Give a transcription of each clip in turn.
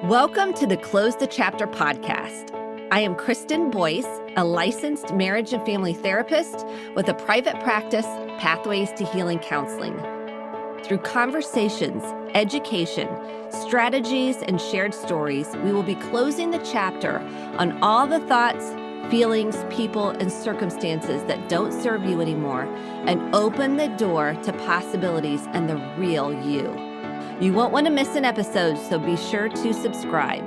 Welcome to the Close the Chapter podcast. I am Kristen Boyce, a licensed marriage and family therapist with a private practice, Pathways to Healing Counseling. Through conversations, education, strategies, and shared stories, we will be closing the chapter on all the thoughts, feelings, people, and circumstances that don't serve you anymore and open the door to possibilities and the real you. You won't want to miss an episode, so be sure to subscribe.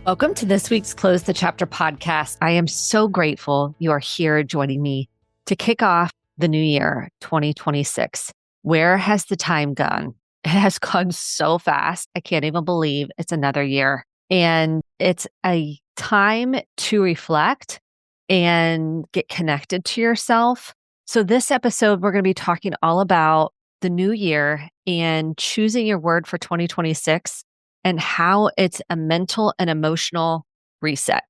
Welcome to this week's Close the Chapter podcast. I am so grateful you are here joining me to kick off the new year, 2026. Where has the time gone? It has gone so fast. I can't even believe it's another year. And it's a time to reflect and get connected to yourself. So this episode, we're going to be talking all about the new year and choosing your word for 2026 and how it's a mental and emotional reset.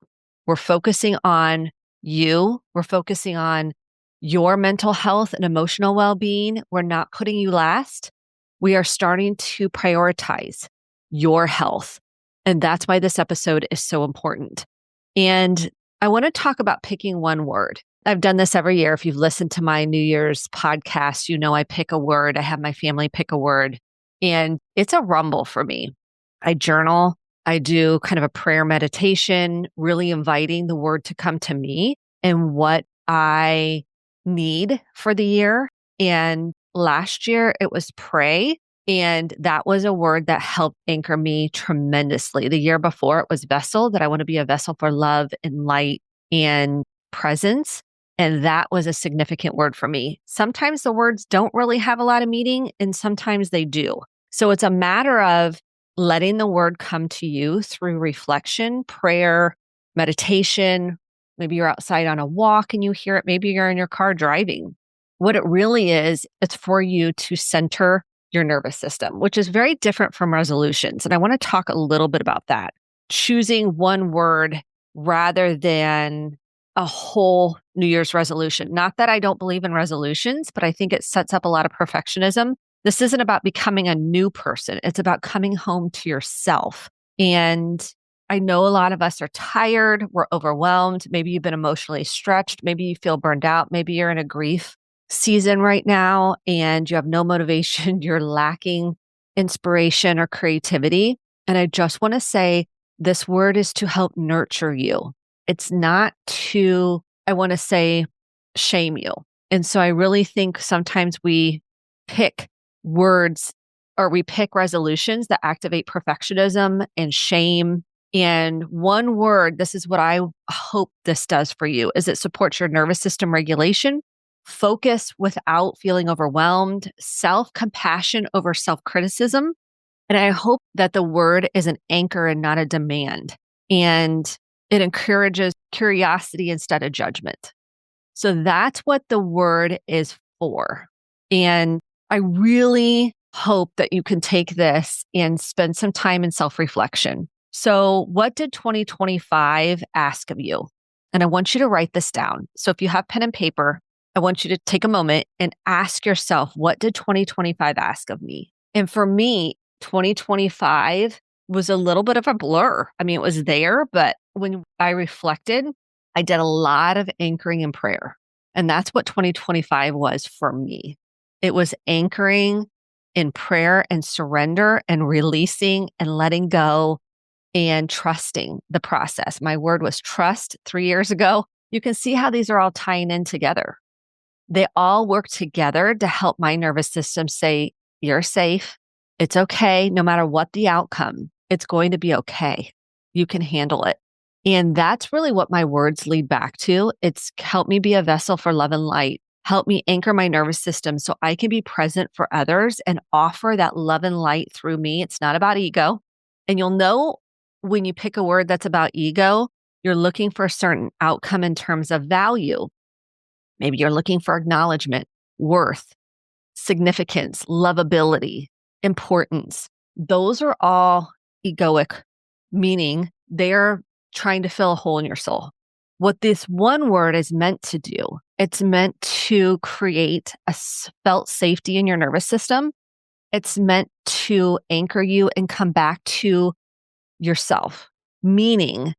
We're focusing on you. We're focusing on your mental health and emotional well-being. We're not putting you last. We are starting to prioritize your health. And that's why this episode is so important. And I want to talk about picking one word. I've done this every year. If you've listened to my New Year's podcast, you know I pick a word. I have my family pick a word. And it's a rumble for me. I journal. I do kind of a prayer meditation, really inviting the word to come to me and what I need for the year. And last year it was pray. And that was a word that helped anchor me tremendously. The year before it was vessel, that I want to be a vessel for love and light and presence. And that was a significant word for me. Sometimes the words don't really have a lot of meaning, and sometimes they do. So it's a matter of letting the word come to you through reflection, prayer, meditation. Maybe you're outside on a walk and you hear it. Maybe you're in your car driving. What it really is, it's for you to center your nervous system, which is very different from resolutions. And I want to talk a little bit about that. Choosing one word rather than a whole New Year's resolution. Not that I don't believe in resolutions, but I think it sets up a lot of perfectionism. This isn't about becoming a new person. It's about coming home to yourself. And I know a lot of us are tired. We're overwhelmed. Maybe you've been emotionally stretched. Maybe you feel burned out. Maybe you're in a grief season right now and you have no motivation. You're lacking inspiration or creativity. And I just want to say this word is to help nurture you. It's not to, I want to say, shame you. And so I really think sometimes we pick words or we pick resolutions that activate perfectionism and shame. And one word, this is what I hope this does for you, is it supports your nervous system regulation, focus without feeling overwhelmed, self-compassion over self-criticism. And I hope that the word is an anchor and not a demand. And it encourages curiosity instead of judgment. So that's what the word is for. And I really hope that you can take this and spend some time in self-reflection. So what did 2025 ask of you? And I want you to write this down. So if you have pen and paper, I want you to take a moment and ask yourself, what did 2025 ask of me? And for me, 2025 was a little bit of a blur. I mean, it was there, but when I reflected, I did a lot of anchoring in prayer. And that's what 2025 was for me. It was anchoring in prayer and surrender and releasing and letting go and trusting the process. My word was trust 3 years ago. You can see how these are all tying in together. They all work together to help my nervous system say, you're safe. It's okay. No matter what the outcome, it's going to be okay. You can handle it. And that's really what my words lead back to. It's help me be a vessel for love and light. Help me anchor my nervous system so I can be present for others and offer that love and light through me. It's not about ego. And you'll know when you pick a word that's about ego, you're looking for a certain outcome in terms of value. Maybe you're looking for acknowledgement, worth, significance, lovability, importance. Those are all egoic, meaning they're trying to fill a hole in your soul. What this one word is meant to do, it's meant to create a felt safety in your nervous system It's meant to anchor you and come back to yourself. Meaning,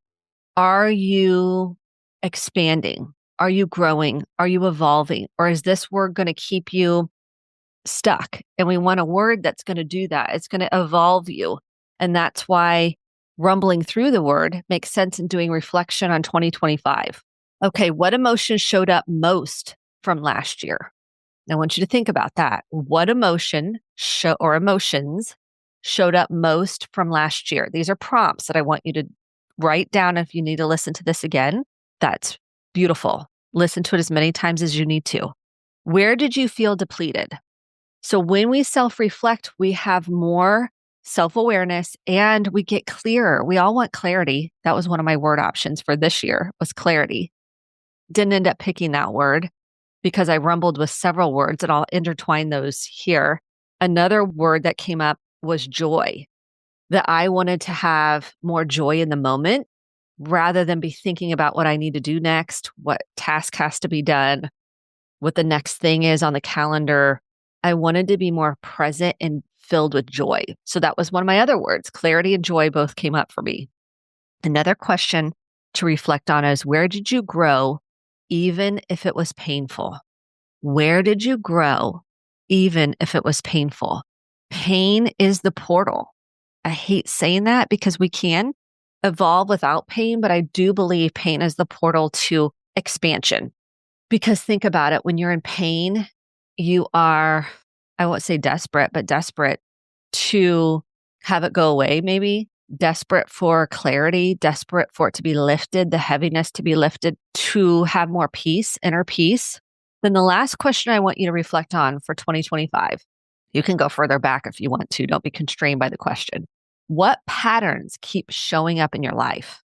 are you expanding? Are you growing? Are you evolving? Or is this word going to keep you stuck? And we want a word that's going to do that. It's going to evolve you. And that's why rumbling through the word makes sense in doing reflection on 2025. Okay, what emotions showed up most from last year? I want you to think about that. What emotions showed up most from last year? These are prompts that I want you to write down. If you need to listen to this again, that's beautiful. Listen to it as many times as you need to. Where did you feel depleted? So when we self-reflect, we have more self-awareness and we get clearer. We all want clarity. That was one of my word options for this year, was clarity. Didn't end up picking that word because I rumbled with several words, and I'll intertwine those here. Another word that came up was joy, that I wanted to have more joy in the moment rather than be thinking about what I need to do next, what task has to be done, what the next thing is on the calendar. I wanted to be more present and filled with joy. So that was one of my other words. Clarity and joy both came up for me. Another question to reflect on is, where did you grow even if it was painful? Where did you grow even if it was painful? Pain is the portal. I hate saying that because we can evolve without pain, but I do believe pain is the portal to expansion. Because think about it, when you're in pain, you are, I won't say desperate, but desperate to have it go away, maybe. Desperate for clarity, desperate for it to be lifted, the heaviness to be lifted, to have more peace, inner peace. Then the last question I want you to reflect on for 2025, you can go further back if you want to. Don't be constrained by the question. What patterns keep showing up in your life?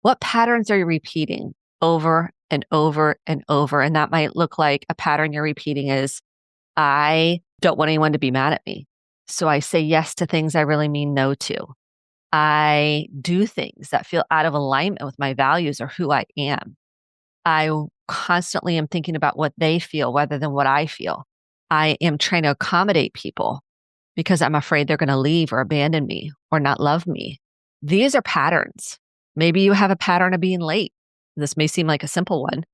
What patterns are you repeating over and over and over? And that might look like a pattern you're repeating is, I don't want anyone to be mad at me. So I say yes to things I really mean no to. I do things that feel out of alignment with my values or who I am. I constantly am thinking about what they feel rather than what I feel. I am trying to accommodate people because I'm afraid they're going to leave or abandon me or not love me. These are patterns. Maybe you have a pattern of being late. This may seem like a simple one.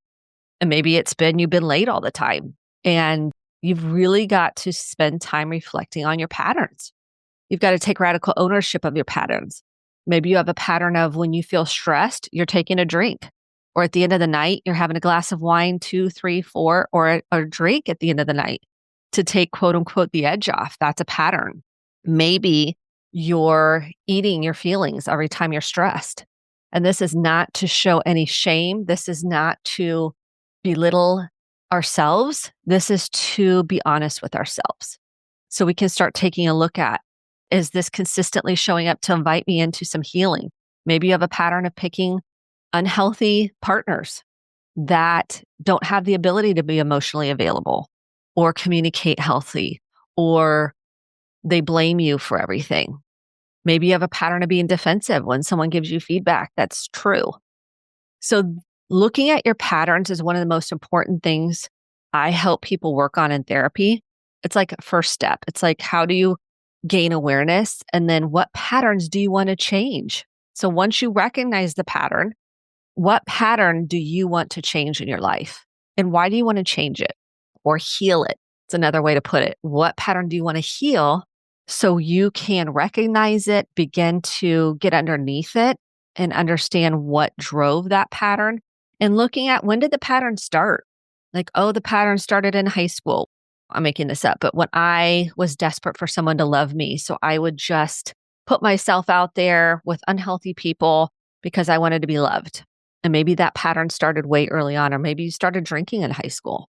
And maybe it's been you've been late all the time. And you've really got to spend time reflecting on your patterns. You've got to take radical ownership of your patterns. Maybe you have a pattern of when you feel stressed, you're taking a drink. Or at the end of the night, you're having a glass of wine, 2, 3, 4, or a drink at the end of the night to take quote unquote the edge off. That's a pattern. Maybe you're eating your feelings every time you're stressed. And this is not to show any shame. This is not to belittle ourselves. This is to be honest with ourselves. So we can start taking a look at, is this consistently showing up to invite me into some healing? Maybe you have a pattern of picking unhealthy partners that don't have the ability to be emotionally available or communicate healthy, or they blame you for everything. Maybe you have a pattern of being defensive when someone gives you feedback that's true. So looking at your patterns is one of the most important things I help people work on in therapy. It's like a first step. It's like, how do you gain awareness? And then what patterns do you want to change? So once you recognize the pattern, what pattern do you want to change in your life? And why do you want to change it or heal it? It's another way to put it. What pattern do you want to heal so you can recognize it, begin to get underneath it and understand what drove that pattern? And looking at, when did the pattern start? Like, oh, the pattern started in high school. I'm making this up, but when I was desperate for someone to love me, so I would just put myself out there with unhealthy people because I wanted to be loved. And maybe that pattern started way early on, or maybe you started drinking in high school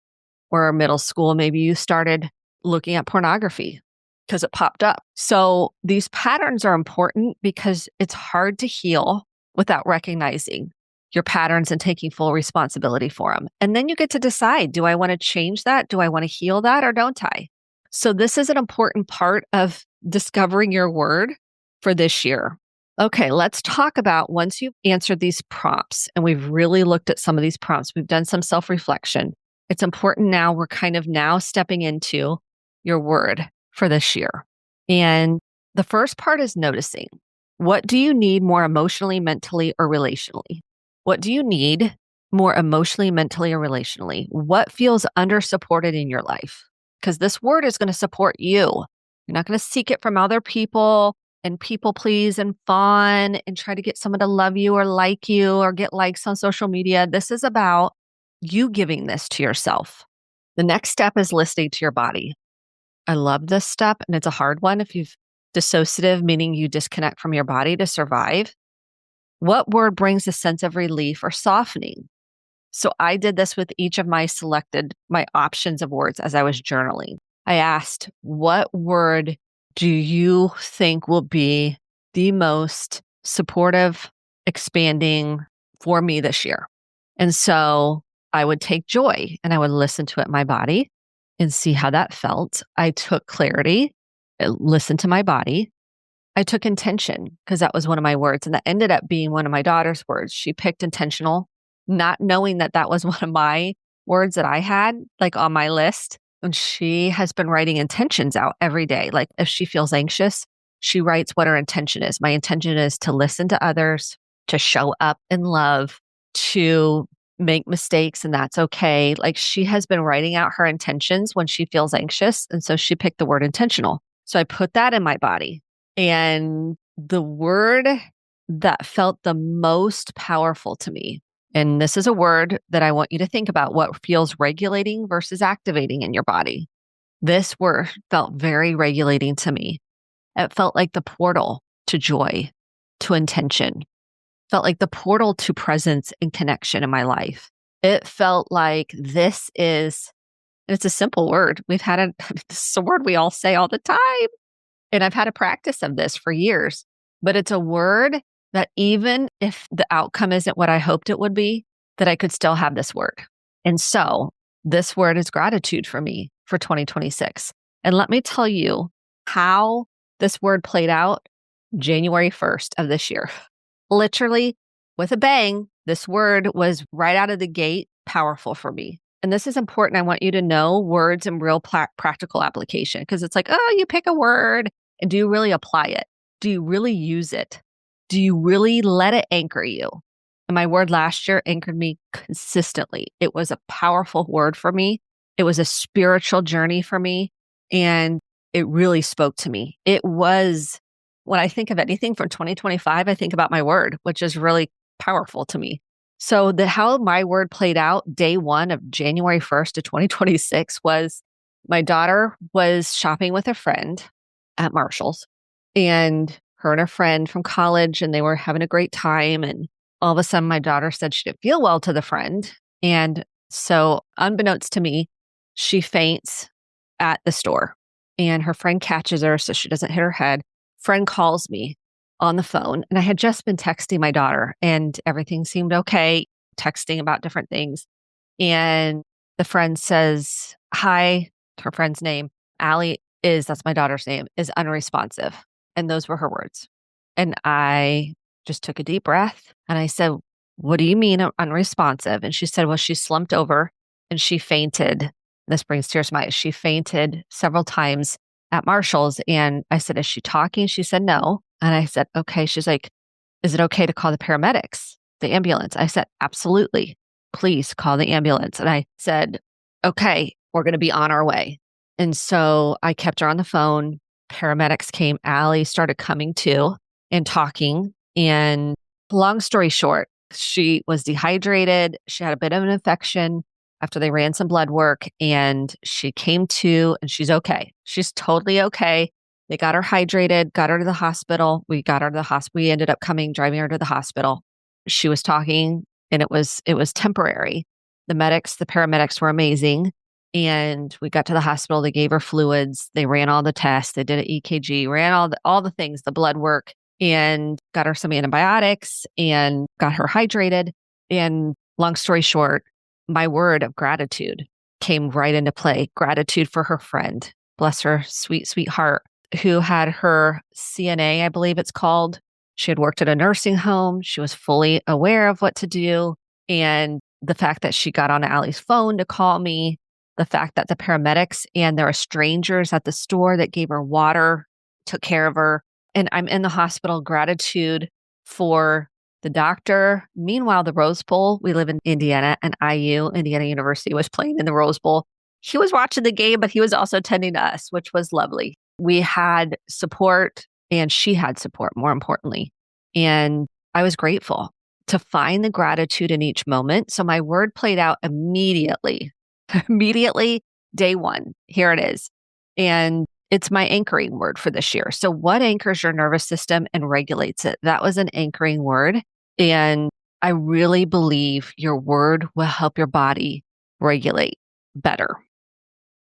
or middle school. Maybe you started looking at pornography because it popped up. So these patterns are important because it's hard to heal without recognizing your patterns and taking full responsibility for them. And then you get to decide, do I want to change that? Do I want to heal that, or don't I? So this is an important part of discovering your word for this year. Okay, let's talk about, once you've answered these prompts and we've really looked at some of these prompts, we've done some self-reflection. It's important now, we're kind of now stepping into your word. for this year. And the first part is noticing. What do you need more emotionally, mentally, or relationally? What do you need more emotionally, mentally, or relationally? What feels under supported in your life? Because this word is going to support you. You're not going to seek it from other people and people please and fawn and try to get someone to love you or like you or get likes on social media. This is about you giving this to yourself. The next step is listening to your body. I love this step, and it's a hard one if you've dissociative, meaning you disconnect from your body to survive. What word brings a sense of relief or softening? So I did this with each of my options of words as I was journaling. I asked, what word do you think will be the most supportive, expanding for me this year? And so I would take joy and I would listen to it in my body and see how that felt. I took clarity, listened to my body. I took intention because that was one of my words. And that ended up being one of my daughter's words. She picked intentional, not knowing that that was one of my words that I had like on my list. And she has been writing intentions out every day. Like if she feels anxious, she writes what her intention is. My intention is to listen to others, to show up in love, to make mistakes, and that's okay. Like she has been writing out her intentions when she feels anxious. And so she picked the word intentional. So I put that in my body. And the word that felt the most powerful to me, and this is a word that I want you to think about what feels regulating versus activating in your body. This word felt very regulating to me. It felt like the portal to joy, to intention, felt like the portal to presence and connection in my life. It felt like this is, and it's a simple word. We've had this is a word we all say all the time. And I've had a practice of this for years, but it's a word that even if the outcome isn't what I hoped it would be, that I could still have this word. And so this word is gratitude for me for 2026. And let me tell you how this word played out January 1st of this year. Literally with a bang, this word was right out of the gate powerful for me. And this is important. I want you to know words in real practical application because it's like, oh, you pick a word and do you really apply it? Do you really use it? Do you really let it anchor you? And my word last year anchored me consistently. It was a powerful word for me. It was a spiritual journey for me. And it really spoke to me. It was, when I think of anything from 2025, I think about my word, which is really powerful to me. So how my word played out day one of January 1st of 2026 was my daughter was shopping with a friend at Marshall's, and her and her friend from college, and they were having a great time. And all of a sudden my daughter said she didn't feel well to the friend. And so unbeknownst to me, she faints at the store and her friend catches her so she doesn't hit her head. Friend calls me on the phone, and I had just been texting my daughter and everything seemed okay, texting about different things. And the friend says, hi, her friend's name, Allie that's my daughter's name, is unresponsive. And those were her words. And I just took a deep breath and I said, what do you mean unresponsive? And she said, well, she slumped over and she fainted. This brings tears to my eyes. She fainted several times at Marshall's. And I said, is she talking? She said, no. And I said, okay. She's like, is it okay to call the paramedics, the ambulance? I said, absolutely. Please call the ambulance. And I said, okay, we're going to be on our way. And so I kept her on the phone. Paramedics came. Allie started coming to and talking. And long story short, she was dehydrated. She had a bit of an infection after they ran some blood work, and she came to and she's okay. She's totally okay. They got her hydrated, got her to the hospital. We got her to the hospital. We ended up driving her to the hospital. She was talking and it was temporary. The paramedics were amazing. And we got to the hospital. They gave her fluids. They ran all the tests. They did an EKG, ran all the things, the blood work, and got her some antibiotics and got her hydrated. And long story short, my word of gratitude came right into play. Gratitude for her friend. Bless her sweet, sweet heart, who had her CNA, I believe it's called. She had worked at a nursing home. She was fully aware of what to do. And the fact that she got on Allie's phone to call me The fact that the paramedics and there were strangers at the store that gave her water, took care of her. And I'm in the hospital, gratitude for the doctor. Meanwhile, the Rose Bowl, we live in Indiana, and IU, Indiana University, was playing in the Rose Bowl. He was watching the game, but he was also attending to us, which was lovely. We had support and she had support, more importantly. And I was grateful to find the gratitude in each moment. So my word played out immediately, immediately, day one. Here it is. And it's my anchoring word for this year. So, what anchors your nervous system and regulates it? That was an anchoring word. And I really believe your word will help your body regulate better.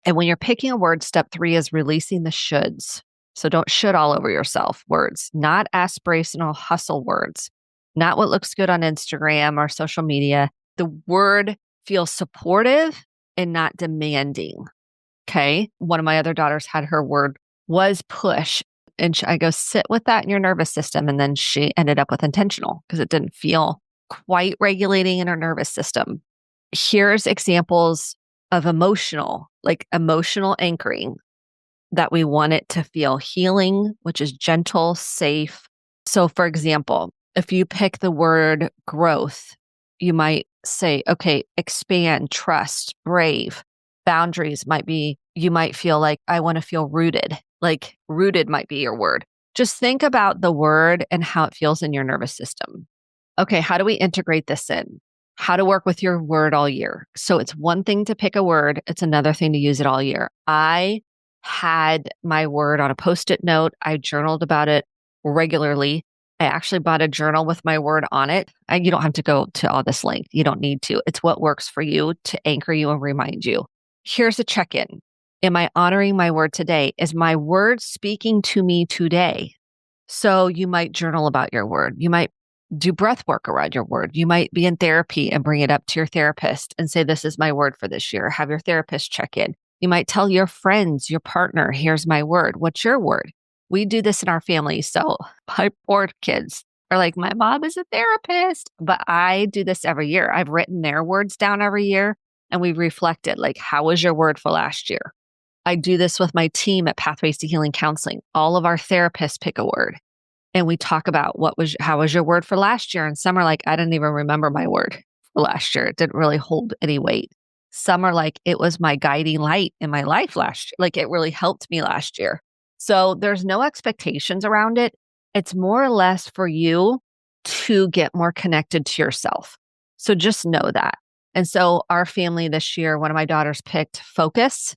And when you're picking a word, step 3 is releasing the shoulds. So, don't should all over yourself words, not aspirational hustle words, not what looks good on Instagram or social media. The word feels supportive and not demanding. Okay. One of my other daughters had her word was push. And I go, sit with that in your nervous system. And then she ended up with intentional because it didn't feel quite regulating in her nervous system. Here's examples of emotional anchoring that we want it to feel healing, which is gentle, safe. So, for example, if you pick the word growth, you might say, okay, expand, trust, brave. Boundaries might be, you might feel like, I want to feel rooted. Like rooted might be your word. Just think about the word and how it feels in your nervous system. Okay, how do we integrate this in? How to work with your word all year. So it's one thing to pick a word, it's another thing to use it all year. I had my word on a Post-it note. I journaled about it regularly. I actually bought a journal with my word on it. You don't have to go to all this length. You don't need to. It's what works for you to anchor you and remind you. Here's a check-in. Am I honoring my word today? Is my word speaking to me today? So you might journal about your word. You might do breath work around your word. You might be in therapy and bring it up to your therapist and say, this is my word for this year. Have your therapist check in. You might tell your friends, your partner, here's my word. What's your word? We do this in our family. So my poor kids are like, my mom is a therapist, but I do this every year. I've written their words down every year and we've reflected, like, how was your word for last year? I do this with my team at Pathways to Healing Counseling. All of our therapists pick a word and we talk about how was your word for last year? And some are like, I didn't even remember my word for last year. It didn't really hold any weight. Some are like, it was my guiding light in my life last year. Like it really helped me last year. So there's no expectations around it. It's more or less for you to get more connected to yourself. So just know that. And so our family this year, one of my daughters picked focus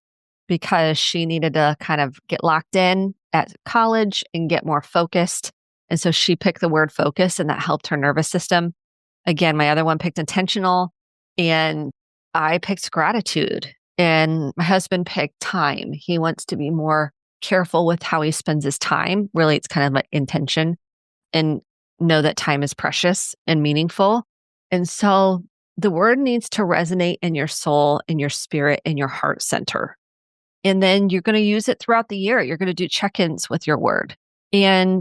because she needed to kind of get locked in at college and get more focused. And so she picked the word focus and that helped her nervous system. Again, my other one picked intentional and I picked gratitude and my husband picked time. He wants to be more careful with how he spends his time. Really, it's kind of like intention and know that time is precious and meaningful. And so the word needs to resonate in your soul, in your spirit, in your heart center. And then you're going to use it throughout the year. You're going to do check-ins with your word. And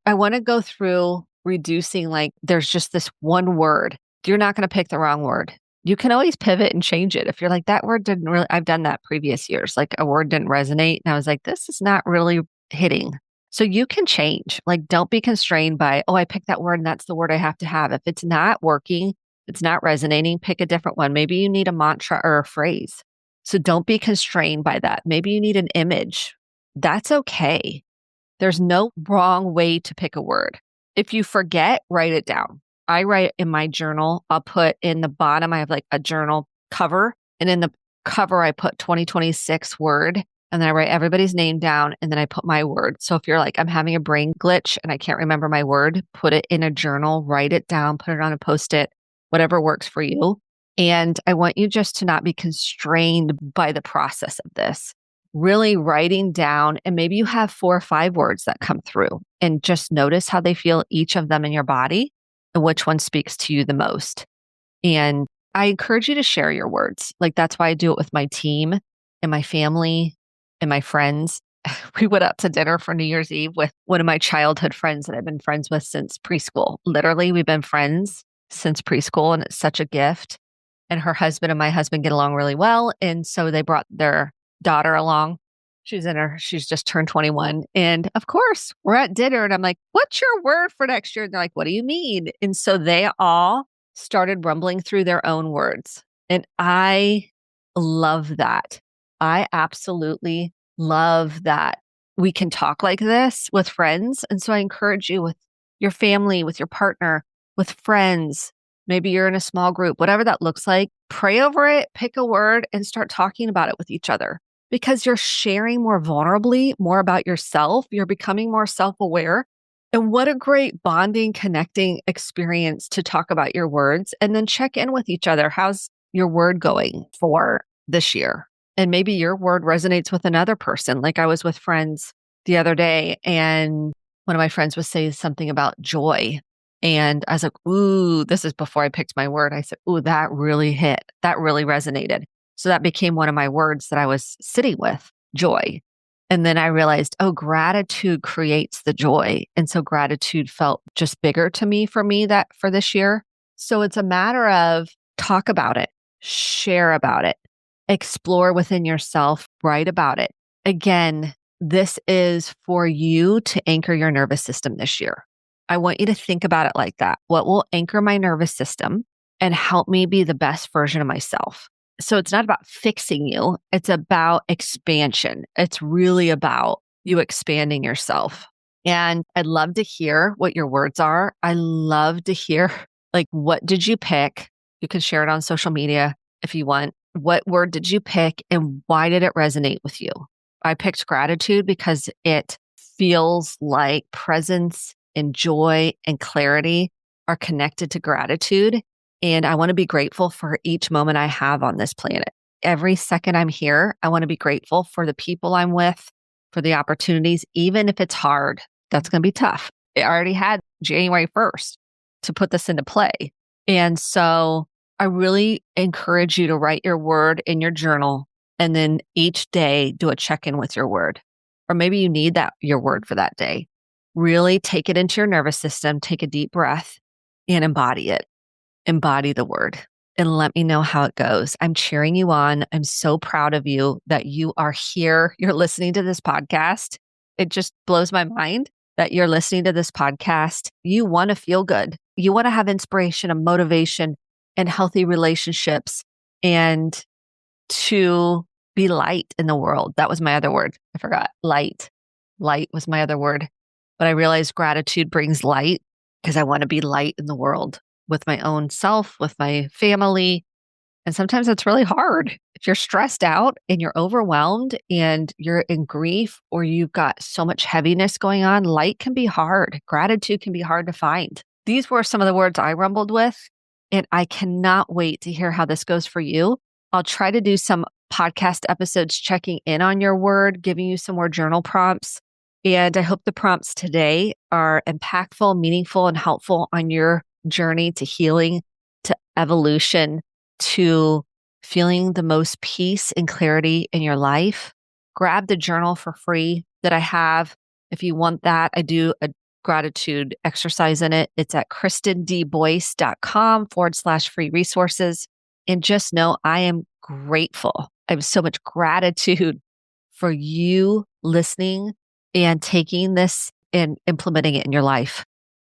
I want to go through reducing, like, there's just this one word. You're not going to pick the wrong word. You can always pivot and change it. If you're like, that word didn't really, I've done that previous years. Like a word didn't resonate. And I was like, this is not really hitting. So you can change. Like, don't be constrained by, oh, I picked that word and that's the word I have to have. If it's not working, it's not resonating, pick a different one. Maybe you need a mantra or a phrase. So don't be constrained by that. Maybe you need an image. That's okay. There's no wrong way to pick a word. If you forget, write it down. I write in my journal, I'll put in the bottom, I have like a journal cover. And in the cover, I put 2026 word. And then I write everybody's name down and then I put my word. So if you're like, I'm having a brain glitch and I can't remember my word, put it in a journal, write it down, put it on a Post-it, whatever works for you. And I want you just to not be constrained by the process of this. Really writing down, and maybe you have 4 or 5 words that come through and just notice how they feel, each of them in your body and which one speaks to you the most. And I encourage you to share your words. Like that's why I do it with my team and my family and my friends. We went out to dinner for New Year's Eve with one of my childhood friends that I've been friends with since preschool. Literally, we've been friends since preschool and it's such a gift. and her husband and my husband get along really well. And so they brought their daughter along. She's just turned 21. And of course, we're at dinner and I'm like, what's your word for next year? And they're like, what do you mean? And so they all started rumbling through their own words. And I love that. I absolutely love that we can talk like this with friends. And so I encourage you with your family, with your partner, with friends. Maybe you're in a small group, whatever that looks like, pray over it, pick a word, and start talking about it with each other because you're sharing more vulnerably, more about yourself. You're becoming more self-aware. And what a great bonding, connecting experience to talk about your words and then check in with each other. How's your word going for this year? And maybe your word resonates with another person. Like I was with friends the other day and one of my friends was saying something about joy. And I was like, ooh, this is before I picked my word. I said, ooh, that really hit. That really resonated. So that became one of my words that I was sitting with, joy. And then I realized, oh, gratitude creates the joy. And so gratitude felt just bigger to me that for this year. So it's a matter of talk about it, share about it, explore within yourself, write about it. Again, this is for you to anchor your nervous system this year. I want you to think about it like that. What will anchor my nervous system and help me be the best version of myself? So it's not about fixing you. It's about expansion. It's really about you expanding yourself. And I'd love to hear what your words are. I love to hear, like, what did you pick? You can share it on social media if you want. What word did you pick and why did it resonate with you? I picked gratitude because it feels like presence and joy and clarity are connected to gratitude. And I want to be grateful for each moment I have on this planet. Every second I'm here, I want to be grateful for the people I'm with, for the opportunities, even if it's hard. That's going to be tough. I already had January 1st to put this into play. And so I really encourage you to write your word in your journal and then each day do a check-in with your word. Or maybe you need your word for that day. Really take it into your nervous system, take a deep breath and embody it. Embody the word and let me know how it goes. I'm cheering you on. I'm so proud of you that you are here. You're listening to this podcast. It just blows my mind that you're listening to this podcast. You want to feel good. You want to have inspiration and motivation and healthy relationships and to be light in the world. That was my other word. I forgot. Light. Light was my other word. But I realized gratitude brings light because I want to be light in the world with my own self, with my family. And sometimes it's really hard. If you're stressed out and you're overwhelmed and you're in grief or you've got so much heaviness going on, light can be hard. Gratitude can be hard to find. These were some of the words I rumbled with, and I cannot wait to hear how this goes for you. I'll try to do some podcast episodes checking in on your word, giving you some more journal prompts. And I hope the prompts today are impactful, meaningful, and helpful on your journey to healing, to evolution, to feeling the most peace and clarity in your life. Grab the journal for free that I have. If you want that, I do a gratitude exercise in it. It's at kristendboyce.com/free resources. And just know I am grateful. I have so much gratitude for you listening and taking this and implementing it in your life.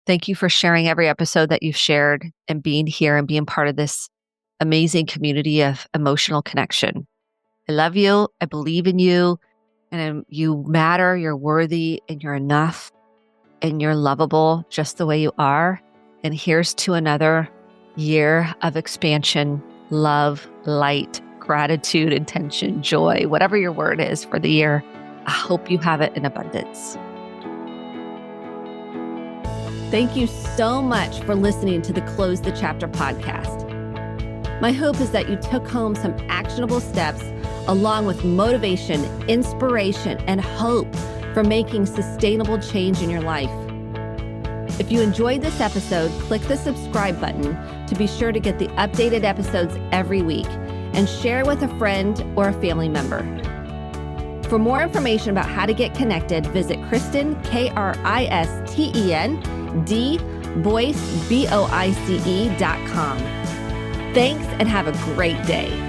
Thank you for sharing every episode that you've shared and being here and being part of this amazing community of emotional connection. I love you. I believe in you. And you matter. You're worthy and you're enough. And you're lovable just the way you are. And here's to another year of expansion, love, light, gratitude, intention, joy, whatever your word is for the year. I hope you have it in abundance. Thank you so much for listening to the Close the Chapter podcast. My hope is that you took home some actionable steps along with motivation, inspiration, and hope for making sustainable change in your life. If you enjoyed this episode, click the subscribe button to be sure to get the updated episodes every week and share with a friend or a family member. For more information about how to get connected, visit Kristen, KRISTEN, Boyce, BOICE.com. Thanks and have a great day.